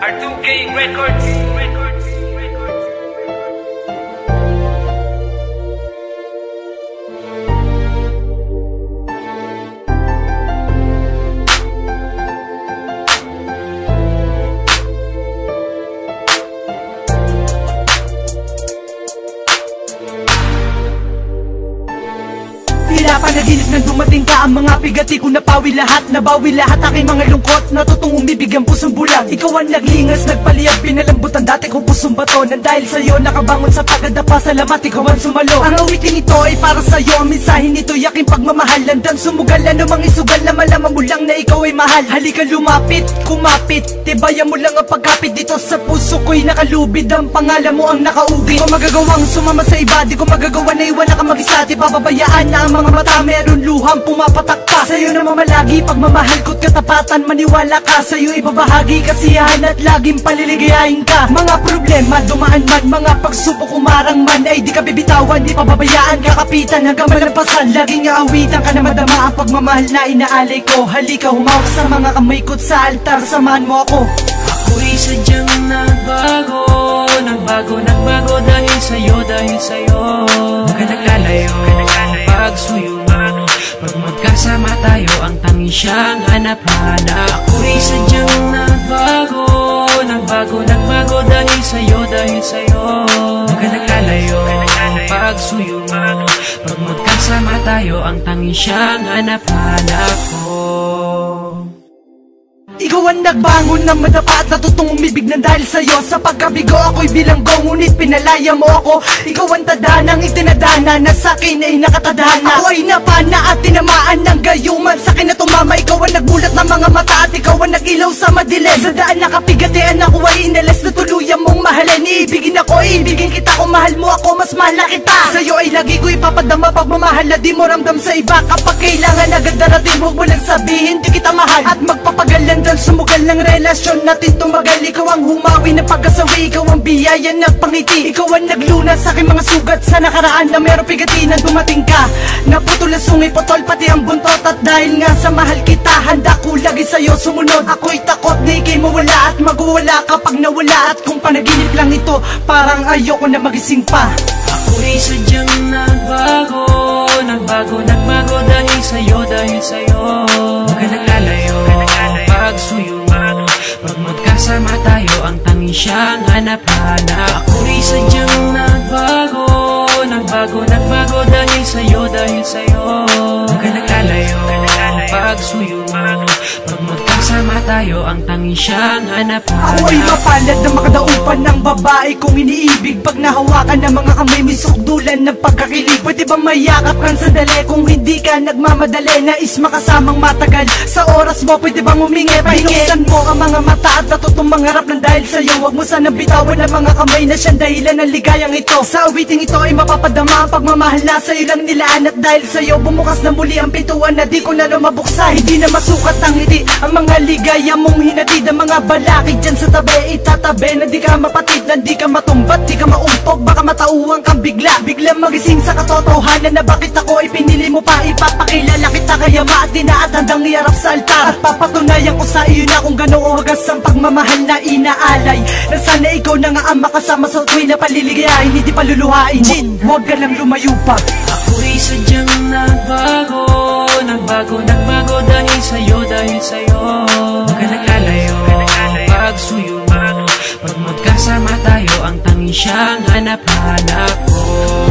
R2K Records. Panaginip nang dumating ka, ang mga bigati ko napawi lahat. Nabawi lahat aking mga lungkot, natutong umibig ang pusong bulang. Ikaw ang naglingas, nagpaliyab, pinalambutan dati kong pusong bato. Nang dahil sa'yo nakabangon sa pagkadapa, salamat ikaw ang sumalo. Ang awiting ito ay para sa'yo, ang mensahe nito yaking pagmamahal. Landang sumugal, anumang isugal na malaman mo lang na ikaw ay mahal. Halika lumapit, kumapit, tibayan mo lang ang pagkapit. Dito sa puso ko'y nakalubid, ang pangalan mo ang nakaubi. Di ko magagawang sumama sa iba, di ko magagawa na iwan na ka mag-isa. Di pababayaan na ang mga mata, meron luhang pumapatak pa. Sa'yo na mamalagi, pagmamahal ko't katapatan. Maniwala ka, sa'yo ibabahagi kasiyahan at laging paliligayahin ka. Mga problema dumaan man, mga pagsubok umarang man, ay di ka bibitawan, di pababayaan, kakapitan hanggang malampasan. Laging aawitan ka na madama ang pagmamahal na inaalay ko. Halika humawak sa mga kamay ko't sa altar, samahan mo ako. Ako'y sadyang nagbago, nagbago dahil sa'yo, Huwag ka naglalayo, pagsuyo mo. Pag magkasama tayo, ang tanging siyang hanap-hanap. Ako'y sadyang nagbago dahil sa'yo, Huwag ka naglalayo, pagsuyo mo. Pag magkasama tayo, ang tanging siyang hanap-hanap ko. Ikaw ang nagbangon ng madapa at natutong umibig na dahil sa'yo. Sa pagkabigo ako'y bilanggo, ngunit pinalaya mo ako. Ikaw ang tadanang itinadana na sa'kin ay nakatadhana. Ako ay napana at tinamaan ng gayuman, sa'kin na tumama. Ikaw ang nagbulat ng mga mata at ikaw ang nagilaw sa madilim. Sa daan nakapigatian ako ay inalas na tuluyan mong mahalin. Iibigin ako, iibigin kita, kung mahal mo ako, mas mahal na kita. Sa'yo ay lagi ko ipapadama pagmamahal na di mo ramdam sa iba. Kapag kailangan agad darating, huwag mo lang sabihin di kita mahal. At magpapagalan sumugal ng relasyon natin tumagal. Ikaw ang humawi ng pagkasawi, ikaw ang biyaya ng pangiti. Ikaw ang naglunas sa aking mga sugat sa nakaraan na meron pigati na dumating ka. Naputol ang sungay, potol pati ang buntot. At dahil nga sa mahal kita, handa ko lagi sa'yo sumunod. Ako'y takot na ikay mawala at magwawala kapag nawala. At kung panaginip lang ito, parang ayoko na magising pa. Ako'y sadyang nagbago dahil sa'yo, Huwag ka naglalayo, pagsuyo mo. Pag magkasama tayo, ang tanging siyang hanap-hanap. Ako'y sadyang nagbago dahil sa'yo, Huwag ka naglalayo, pagsuyo mo. Pag magkasama tayo, ang tanging siyang hanap-hanap. Ako ay mapalad na makadaupan ng babae kong iniibig. Pag nahawakan ng mga kamay, may sukdulan ng pagkakilig. Pwede ba mayakap kang sandali kung hindi ka nagmamadali? Nais makasamang matagal sa oras mo, pwede bang humingi? Pahinuksan mo ang mga mata at natutong mangarap ng dahil sa'yo. Huwag mo sanang bitawan ang mga kamay na siyang dahilan ng ligayang ito. Sa awiting ito ay mapapadama ang pagmamahal na sa'yo lang nilaan. At dahil sa'yo bumukas na muli ang pintuan na di ko na mabuksan. Hindi na masukat ang ngiti, ang mga ligaya mong hinatid. Ang mga balakid dyan sa tabi, itatabi na di ka mapatid, na di ka matumbat, di ka maumpog. Baka matauhan kang biglang magising sa katotohanan na bakit ako ipinili mo pa. Ipapakilala kita kaya maatina at handang iarap sa altar. At papatunayan ko sa iyo na kung gano'ng wagas ang pagmamahal na inaalay. Na sana ikaw na nga ang makasama sa tuwi na paliligayahin, hindi paluluhain. Huwag ka lang lumayo pa. Ako'y sadyang nagbago dahil sa'yo, Huwag ka naglalayo, pagsuyo mo. Pag magkasama tayo, ang tanging siyang hanap-hanap ko.